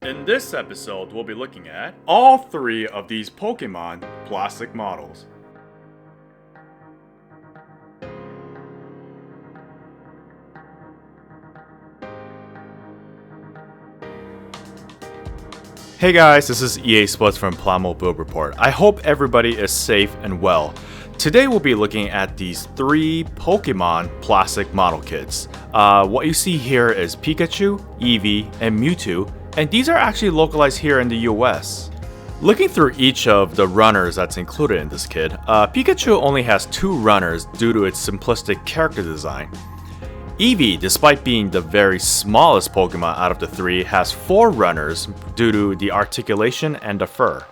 In this episode, we'll be looking at all three of these Pokemon plastic models. Hey guys, this is EA Splits from Plamo Build Report. I hope everybody is safe and well. Today we'll be looking at these three Pokemon plastic model kits. What you see here is Pikachu, Eevee, and Mewtwo, and these are actually localized here in the US. Looking through each of the runners that's included in this kit, Pikachu only has 2 runners due to its simplistic character design. Eevee, despite being the very smallest Pokemon out of the 3, has 4 runners due to the articulation and the fur.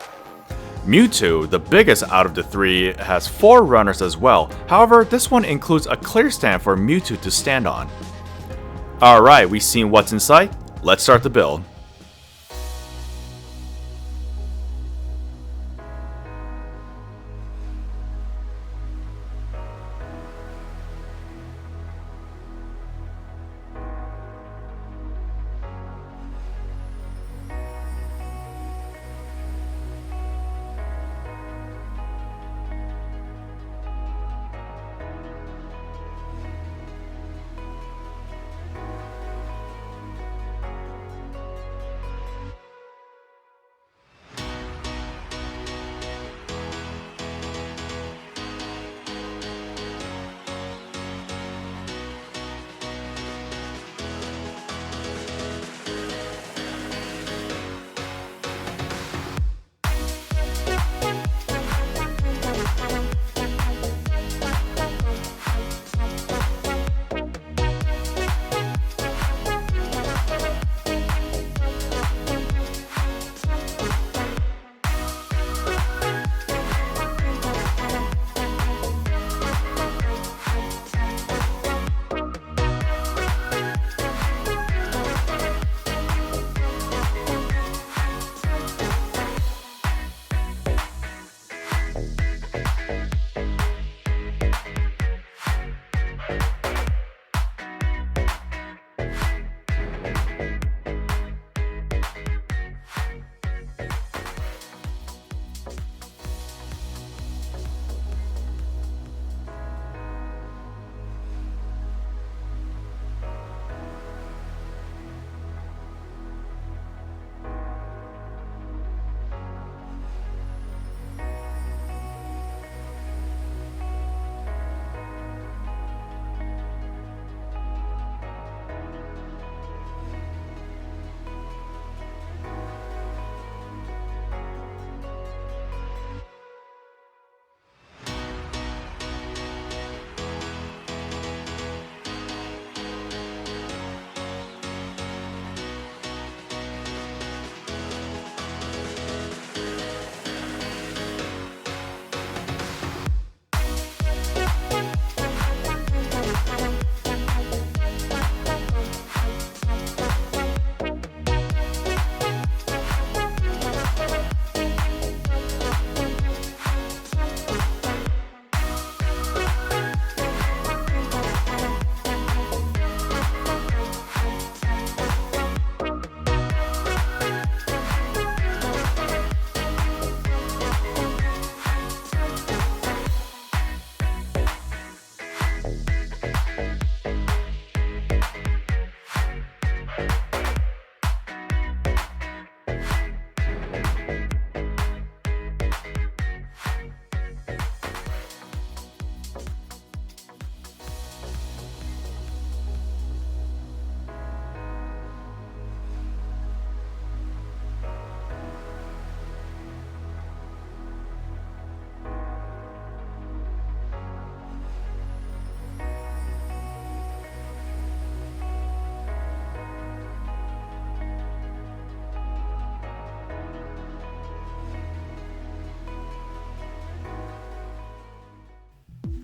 Mewtwo, the biggest out of the 3, has 4 runners as well, however this one includes a clear stand for Mewtwo to stand on. Alright, we've seen what's inside, let's start the build.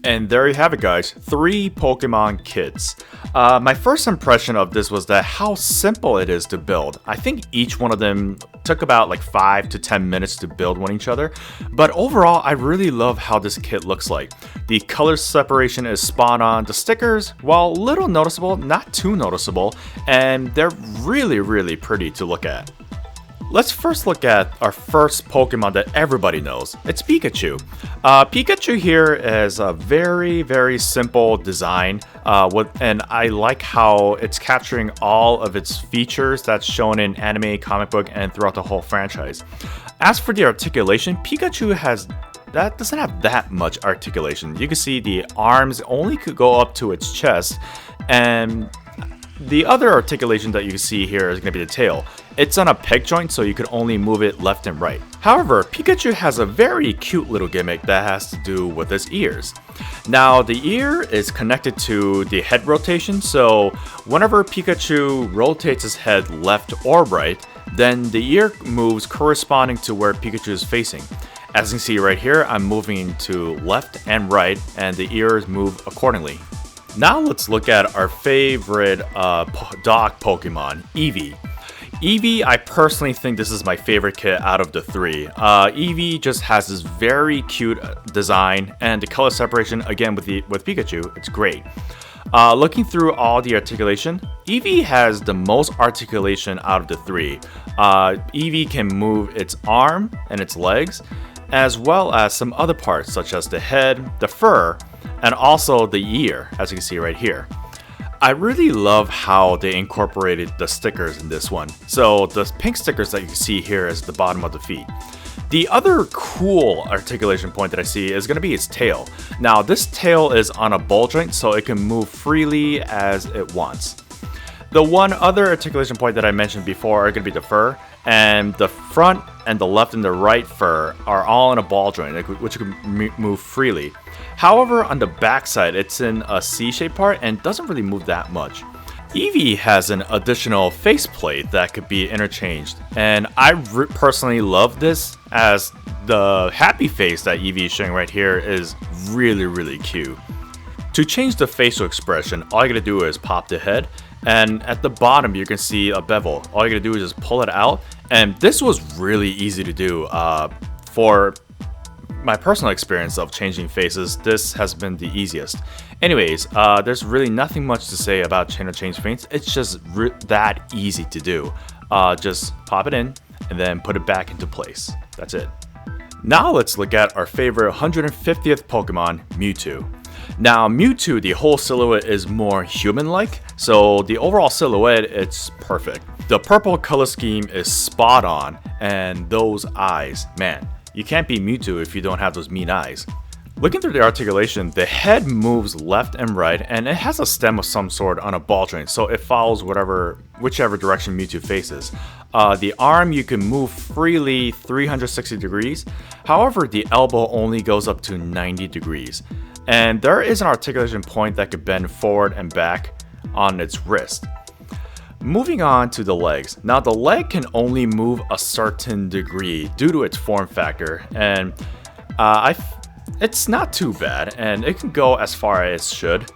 And there you have it guys, 3 Pokemon kits. My first impression of this was that how simple it is to build. I think each one of them took about like 5 to 10 minutes to build one each other, but overall I really love how this kit looks like. The color separation is spot on, the stickers, while little noticeable, not too noticeable, and they're really pretty to look at. Let's first look at our first Pokemon that everybody knows. It's Pikachu. Pikachu here is a very simple design, and I like how it's capturing all of its features that's shown in anime, comic book, and throughout the whole franchise. As for the articulation, Pikachu doesn't have that much articulation. You can see the arms only could go up to its chest, and the other articulation that you can see here is going to be the tail. It's on a peg joint, so you can only move it left and right. However, Pikachu has a very cute little gimmick that has to do with its ears. Now, the ear is connected to the head rotation, so whenever Pikachu rotates his head left or right, then the ear moves corresponding to where Pikachu is facing. As you can see right here, I'm moving to left and right, and the ears move accordingly. Now let's look at our favorite dog Pokemon, Eevee. Eevee, I personally think this is my favorite kit out of the three. Eevee just has this very cute design, and the color separation, again with Pikachu, it's great. Looking through all the articulation, Eevee has the most articulation out of the three. Eevee can move its arm and its legs, as well as some other parts such as the head, the fur, and also the ear, as you can see right here. I really love how they incorporated the stickers in this one. So the pink stickers that you can see here is the bottom of the feet. The other cool articulation point that I see is going to be its tail. Now this tail is on a ball joint, so it can move freely as it wants. The one other articulation point that I mentioned before are going to be the fur, and the front and the left and the right fur are all in a ball joint, which can move freely. However, on the back side, it's in a C-shaped part and doesn't really move that much. Eevee has an additional faceplate that could be interchanged, and I personally love this, as the happy face that Eevee is showing right here is really cute. To change the facial expression, all you gotta do is pop the head, and at the bottom you can see a bevel. All you gotta do is just pull it out, and this was really easy to do. For my personal experience of changing faces, this has been the easiest. Anyways, there's really nothing much to say about change face. It's just that easy to do. Just pop it in and then put it back into place. That's it. Now let's look at our favorite 150th Pokemon, Mewtwo. Now Mewtwo, the whole silhouette is more human-like, so the overall silhouette, it's perfect. The purple color scheme is spot on, and those eyes, man, you can't be Mewtwo if you don't have those mean eyes. Looking through the articulation, the head moves left and right, and it has a stem of some sort on a ball joint, so it follows whichever direction Mewtwo faces. The arm, you can move freely 360 degrees, however the elbow only goes up to 90 degrees. And there is an articulation point that could bend forward and back on its wrist. Moving on to the legs. Now the leg can only move a certain degree due to its form factor, and it's not too bad, and it can go as far as it should.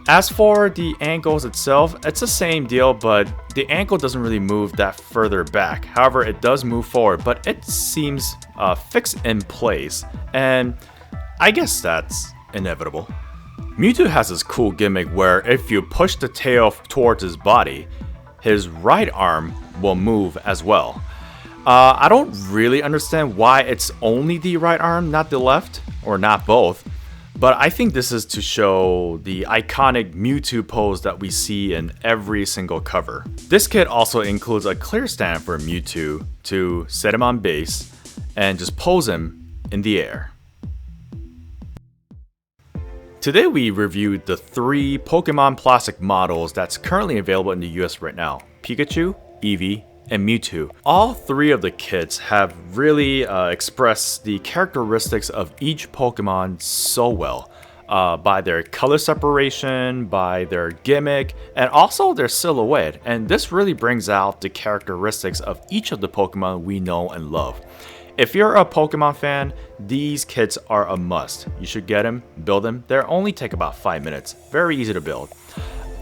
As for the ankles itself, it's the same deal, but the ankle doesn't really move that further back. However, it does move forward, but it seems fixed in place, and I guess that's inevitable. Mewtwo has this cool gimmick where if you push the tail towards his body, his right arm will move as well. I don't really understand why it's only the right arm, not the left, or not both, but I think this is to show the iconic Mewtwo pose that we see in every single cover. This kit also includes a clear stand for Mewtwo to set him on base and just pose him in the air. Today we reviewed the 3 Pokemon plastic models that's currently available in the US right now: Pikachu, Eevee, and Mewtwo. All 3 of the kits have really expressed the characteristics of each Pokemon so well, by their color separation, by their gimmick, and also their silhouette, and this really brings out the characteristics of each of the Pokemon we know and love. If you're a Pokemon fan, these kits are a must. You should get them, build them. They only take about 5 minutes. Very easy to build.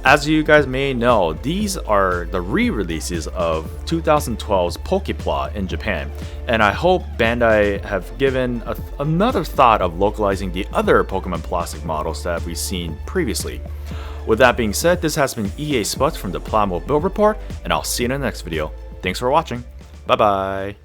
As you guys may know, these are the re-releases of 2012's Pokepla in Japan, and I hope Bandai have given another thought of localizing the other Pokemon plastic models that we've seen previously. With that being said, this has been EA Spuds from the Plamo Build Report, and I'll see you in the next video. Thanks for watching. Bye bye.